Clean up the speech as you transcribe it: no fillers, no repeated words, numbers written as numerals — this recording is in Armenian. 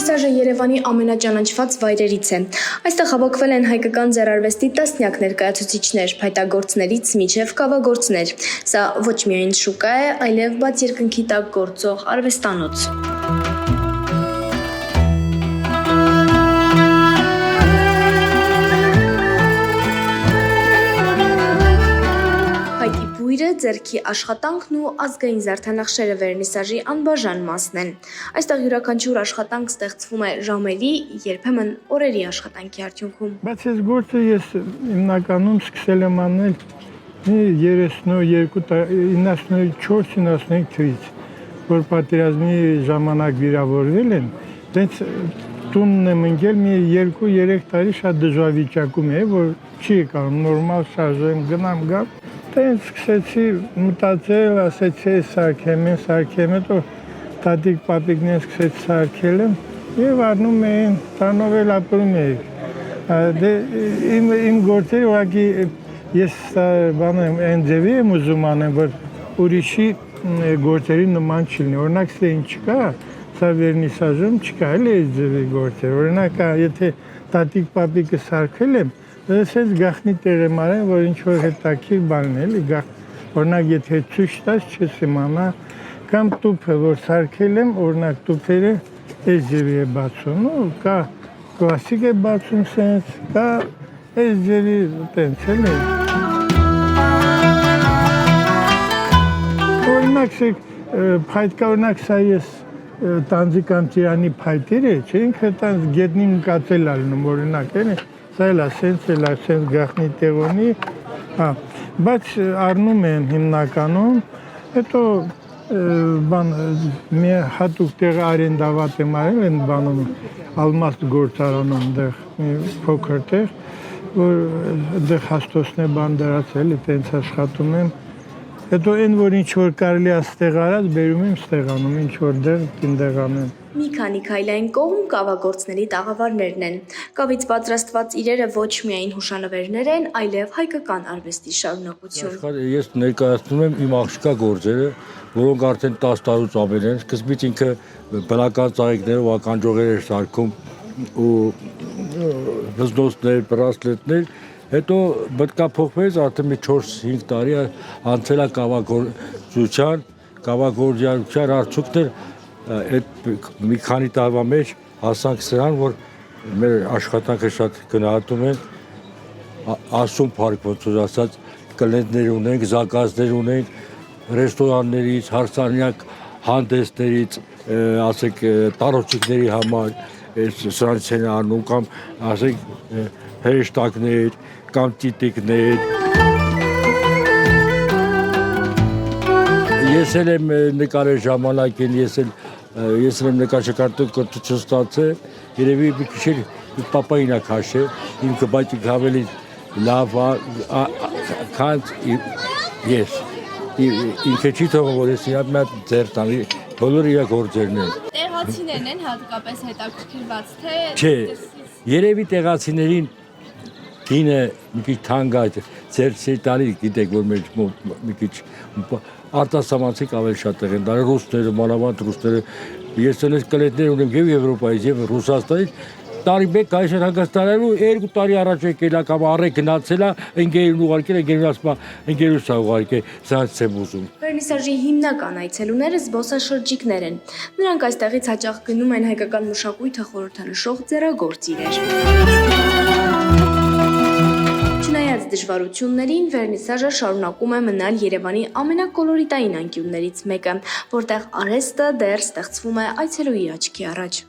Վերնիսաժը Երևանի ամենաճանաչված վայրերից է։ Այստեղ հավաքվել են հայկական ձեռարվեստի տասնյակ ներկայացուցիչներ, փայտագործներից մինչև կավագործներ։ Սա ոչ միայն շուկա է, այլև բաց երկնքի տակ գործող արվեստանոց։ Ձեռքի աշխատանքն ու ազգային զարդանախշերը վերնիսաժի անբաժան մասն են։ Այստեղ յուրաքանչյուր աշխատանք ստեղծվում է ժամերի, երբեմն օրերի աշխատանքի արդյունքում։ Բայց այս գործը ես հիմնականում սկսել եմ անել 92-94-95 թվականից, որ պատերազմի ժամանակ վիրավորվել են, դենց տունն եմ ընկել մի 2-3 տարի շատ դժվարվիճակում է, որ չի եկանում նորմալ շարժեմ, գնամ գամ։ Դենց սկսեցի մտածել, ասեցի սարքեմ, հետո տատիկ պապիկներ սկսեց սարքել եմ եւ առնում էին, տանով էլ ապրում էի։ Դե իմ գործերը ուղղակի ես այն ձևի եմ ուզում անեմ, որ ուրիշի գործերի նման չլինի։ Օրինակ սեն չկա, սա վերնիսաժում չկա, էլի այս ձևի գործեր։ Օրինակ եթե տատիկ պապիկը սարքել եմ, Ես գախնի տեղ եմ արել, որ ինչ-որ հետաքրքիր բան է, էլի օրինակ եթե ցույց տաս չես իմանա, կամ տուփը, որ սարքել եմ, օրինակ տուփերը այս ձևի է բացում, կա կլասիկ է բացում սենց, կա այս ձևի տենց էլի։ Օրինակ փայտ կա, օրինակ սա ես տանձի կամ տիրանի փայտերը, չէ ինքը տանձ գետնին կացել ալնում, օրինակ էլի։ Սա էլ սենց գախնի տեղոնի, բայց առնում եմ հիմնականում, հետո մի հատուկ տեղը արենդավատ եմ արել են բանում, ալմաստ գործարանում դեղ մի փոքր տեղ, որ դեղ հաստոսն է բան դրած էլի, տենց աշխատում եմ, հետո այն, որ ինչ-որ կարելի է ստեղ արած, բերում եմ ստեղ անում, ինչ-որ դեղ տինդեղ անեմ։ Մի քանի քայլային կողմ կավագործների տաղավարներն են։ Կավից պատրաստված իրերը ոչ միայն հուշանվերներ են, այլև հայկական արվեստի շարունակություն։ Ես ներկայացնում եմ իմ աղջկա գործերը, որոնք արդեն 10 տարուց ամեն են։ Սկզբից ինքը բնական ծաղիկներով ականջողեր էր սարքում ու հզնոցներ, բրասլետներ, հետո մտկափոխվեց արդեն մի 4-5 տարի անցել է կավագործության արդյունքներ այդ մի քանի տարվա մեջ հասանք սրան, որ մեր աշխատանքը շատ գնահատում են, ասում փառք ոնց որ ասած, կլենտներ ունենք, զակազներ ունենք, ռեստորաններից, հարսանյակ հանդեսներից, ասենք տարոջիկների համար, սրանից են անում, կամ ասենք հրեշտակներ, կամ տիտիկներ։ Ես էլ եմ նկարել ժամանակին, ես էլ եմ նկարչական կրթություն ստացել, երևի մի քիչ պապային է քաշել, իմ կբայտիկ ավելի լավ քան ես։ Ինքը չի թողում, որ ես իհատ մի հատ ձեռ տանի, բոլոր իր գործերն են։ Տեղացիներն են հատկապես հետաքրքրված, թե… Չէ, երևի տեղացիներին գինը մի քիչ թանկ է, ձեր տանի գիտեք, որ մեր մի քիչ արտասահմանցիք ավելի շատ են տալի, ռուսները, մանավանդ ռուսները, ես էլ կլետներ ունեմ և Եվրոպայից և Ռուսաստանից, տարի մեկ կայշր հանգստանալու 2 տարի առաջ եկել է կամ առեք գնացել է, ընկերին ուղարկել, ընկերին ասում է, ընկերուս է ուղարկել, սրանց եմ ուզում։ Վերնիսաժի հիմնական այցելուները զբոսաշրջիկներ են։ Նրանք այստեղից հաճախ գնում են հայկական մշակույթը խորհրդանշող ձեռագործ իրեր։ Չնայած դժվարություններին, վերնիսաժը շարունակում է մնալ Երևանի ամենակոլորիտային անկյուններից մեկը, որտեղ արհեստը դեռ ստեղծվում է այցելուի աչքի առաջ։